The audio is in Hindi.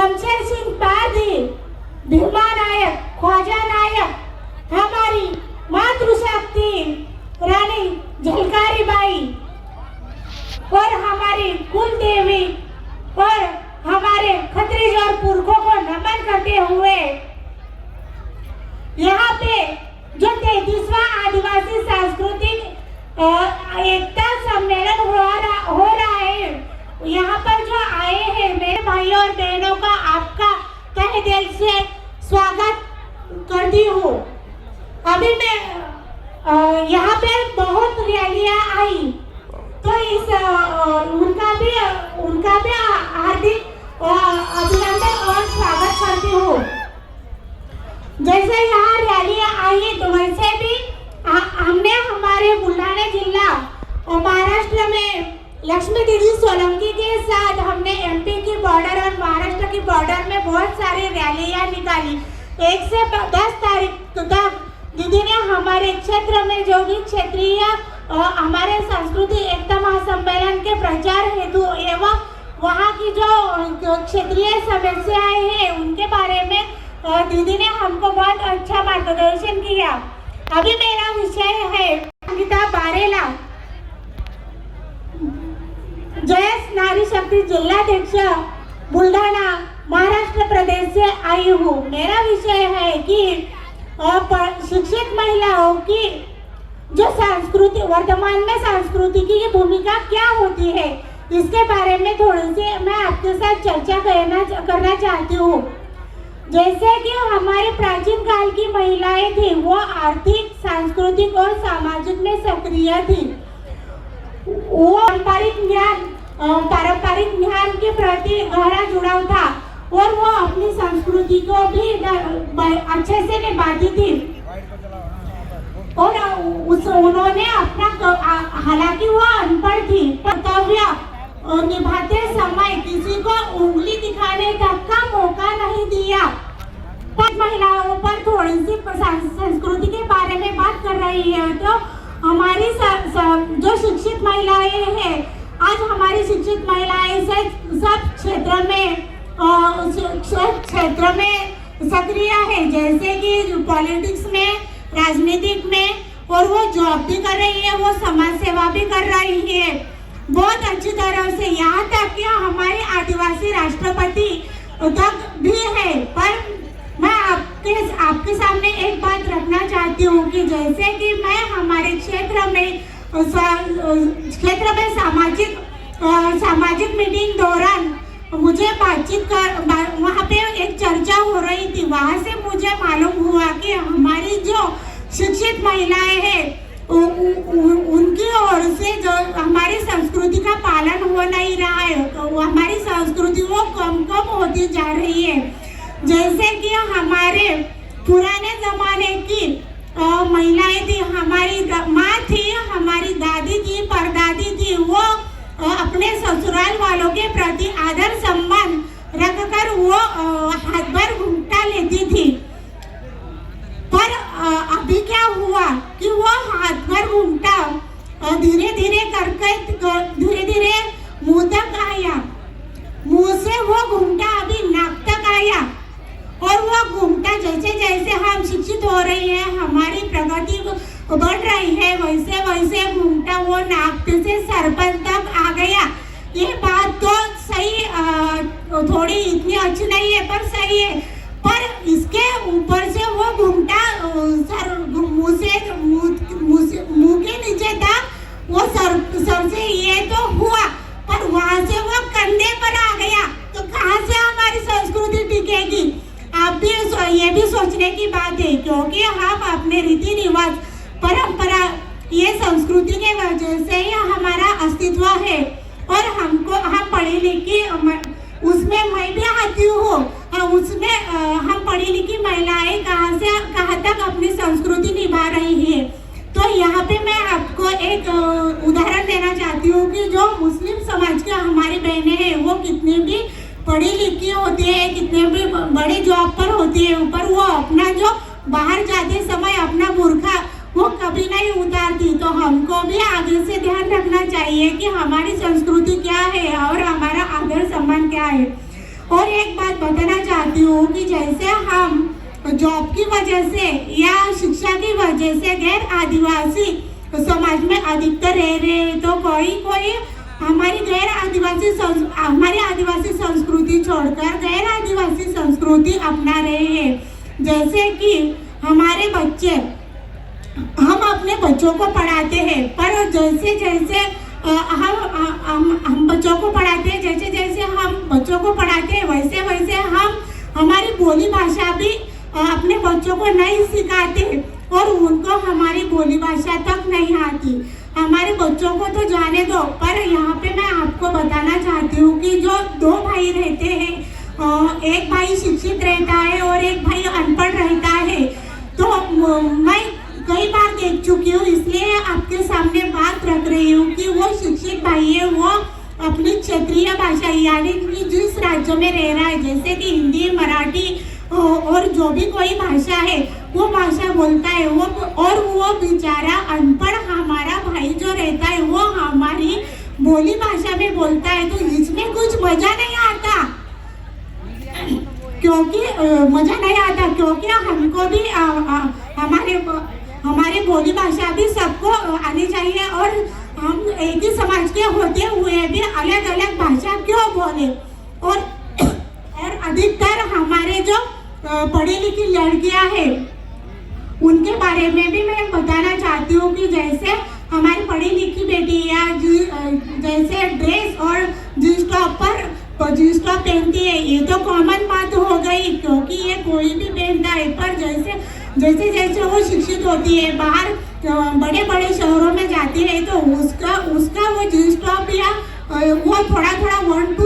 शमशेर सिंह पारधी, भीमा नायक, ख्वाजा नायक, हमारी मातृशक्ति रानी झलकारी बाई और हमारी कुल देवी और हमारे खत्रीज और पुरखों को नमन करते हुए यहाँ पे जो 33वां आदिवासी सांस्कृतिक एकता सम्मेलन हो रहा है, यहाँ पर जो आए हैं मेरे भाइयों और बहनों का आपका तहे दिल से स्वागत करती हूँ। अभी मैं यहाँ पे बहुत रैलियाँ आई तो इस उनका भी हार्दिक अभिनंदन और स्वागत करती हूँ। जैसे यहाँ रैलियाँ आई तो वैसे भी हमने हमारे बुल्ढाना जिला और महाराष्ट्र में लक्ष्मी दीदी सोलंकी के साथ हमने एमपी की बॉर्डर और महाराष्ट्र की बॉर्डर में बहुत सारी रैलियाँ निकाली। 1 से 10 तारीख तक दीदी ने हमारे क्षेत्र में जो भी क्षेत्रीय हमारे सांस्कृतिक एकता महासम्मेलन के प्रचार हेतु एवं वहाँ की जो क्षेत्रीय समस्याएं हैं उनके बारे में दीदी ने हमको बहुत अच्छा मार्गदर्शन किया। अभी मेरा विषय है संगीता बारेला, जयस नारी शक्ति जिलाध्यक्ष बुल्ढाना महाराष्ट्र प्रदेश से आई हूँ। मेरा विषय है कि शिक्षित महिलाओं की जो संस्कृति वर्तमान में संस्कृति की भूमिका क्या होती है, इसके बारे में थोड़ी सी मैं आपके साथ चर्चा करना चाहती हूँ। जैसे कि हमारे प्राचीन काल की महिलाएं थी, वो आर्थिक, सांस्कृतिक और सामाजिक में सक्रिय थी। वो पारंपरिक ज्ञान के प्रति गहरा जुड़ाव था और वो अपनी संस्कृति को भी अच्छे से निभाती थी। और उन्होंने अपना, हालांकि वो अनपढ़ थी, कर्तव्य निभाते समय किसी को उंगली दिखाने तक का मौका नहीं दिया। पर महिलाओं पर थोड़ी सी संस्कृति के बारे में बात कर रही है तो हमारी जो शिक्षित महिलाएं हैं, आज हमारी शिक्षित महिलाएं सब क्षेत्र में सक्रिय है, जैसे कि पॉलिटिक्स में, राजनीतिक में, और वो जॉब भी कर रही है, वो समाज सेवा भी कर रही है बहुत अच्छी तरह से। यहाँ तक कि हमारे आदिवासी राष्ट्रपति तक भी है। पर मैं आपके सामने एक बात रखना चाहती हूँ कि जैसे कि मैं हमारे क्षेत्र में सामाजिक मीटिंग दौरान मुझे वहाँ पे एक चर्चा हो रही थी। वहाँ से मुझे मालूम हुआ कि हमारी जो शिक्षित महिलाएं हैं उनकी ओर से जो हमारी संस्कृति का पालन हो नहीं रहा है, तो हमारी संस्कृति वो कम होती जा रही है। जैसे कि हमारे पुराने जमाने की महिलाएं थी, हमारी माँ थी, हमारी दादी थी, परदादी थी, वो अपने ससुराल वालों के प्रति आदर सम्मान रखकर वो हाथ भर घूंघटा लेती थी। पर अभी क्या हुआ कि वो हाथ भर घूंघटा धीरे धीरे मुंह तक आया, मुंह से वो घूंघटा अभी नाक तक आया। और वो घूंघटा जैसे हम शिक्षित हो रही है, हमारी प्रगति बढ़ रही है, वैसे घूंघटा वो नाक से सर पर तक आ गया। ये बात तो सही, थोड़ी इतनी अच्छी नहीं है पर सही है। पर इसके ऊपर से वो घूंघटा मुंह के नीचे था, वो सर से ये तो हुआ, पर वहाँ से वो कंधे पर आ गया। तो कहाँ से हमारी संस्कृति टिकेगी? आप भी ये भी सोचने की बात है, क्योंकि हम अपने रीति रिवाज, परंपरा, ये संस्कृति के वजह से ही हमारा अस्तित्व है। और हम पढ़ी लिखी, उसमें मैं भी आती हूँ, उसमें हम पढ़ी लिखी महिलाएं कहाँ तक अपनी संस्कृति निभा रही है। तो यहाँ पे मैं आपको एक उदाहरण देना चाहती हूँ कि जो मुस्लिम समाज के हमारी बहनें हैं, वो कितनी भी पढ़ी लिखी होती है, कितने भी बड़ी जॉब पर होती है, ऊपर वो अपना जो बाहर जाते समय अपना बुर्खा वो कभी नहीं उतारती। तो हमको भी आगे से ध्यान रखना चाहिए कि हमारी संस्कृति क्या है और हमारा आदर सम्मान क्या है। और एक बात बताना चाहती हूँ कि जैसे हम जॉब की वजह से या शिक्षा की वजह से गैर आदिवासी समाज में अधिकतर रह रहे हैं, तो कोई हमारी आदिवासी संस्कृति छोड़कर गैर आदिवासी संस्कृति अपना रहे हैं। जैसे कि हमारे बच्चे, हम अपने बच्चों को पढ़ाते हैं, पर जैसे जैसे हम बच्चों को पढ़ाते हैं, जैसे जैसे हम बच्चों को पढ़ाते हैं वैसे वैसे हम हमारी बोली भाषा भी अपने बच्चों को नहीं सिखाते और उनको हमारी बोली भाषा तक नहीं आती। हमारे बच्चों को तो जाने दो, पर यहाँ पे मैं आपको बताना चाहती हूँ कि जो दो भाई रहते हैं, एक भाई शिक्षित रहता है और एक भाई अनपढ़ रहता है। तो मैं कई बार देख चुकी हूँ, इसलिए आपके सामने बात रख रही हूँ कि वो शिक्षित भाई है, वो अपनी क्षेत्रीय भाषा यानी कि जिस राज्य में रह रहा है, जैसे कि हिंदी, मराठी और जो भी कोई भाषा है वो भाषा बोलता है, वो बेचारा अनपढ़ हमारा भाई जो रहता है वो हमारी बोली भाषा में बोलता है, तो इसमें कुछ मजा नहीं आता। क्योंकि हमको भी हमारे बोली भाषा भी सबको आनी चाहिए, और हम एक ही समाज के होते हुए भी अलग अलग भाषा क्यों बोले। और अधिकतर हमारे जो पढ़ी लिखी लड़कियां हैं उनके बारे में भी मैं बताना चाहती हूँ कि जैसे हमारी पढ़ी लिखी बेटी या जैसे ड्रेस और जींस टॉप पहनती है, ये तो कॉमन बात हो गई क्योंकि ये कोई भी पहनता है, पर जैसे जैसे वो शिक्षित होती है, बाहर बड़े बड़े शहरों में जाती है, तो उसका वो जींस टॉप या वो थोड़ा 1-2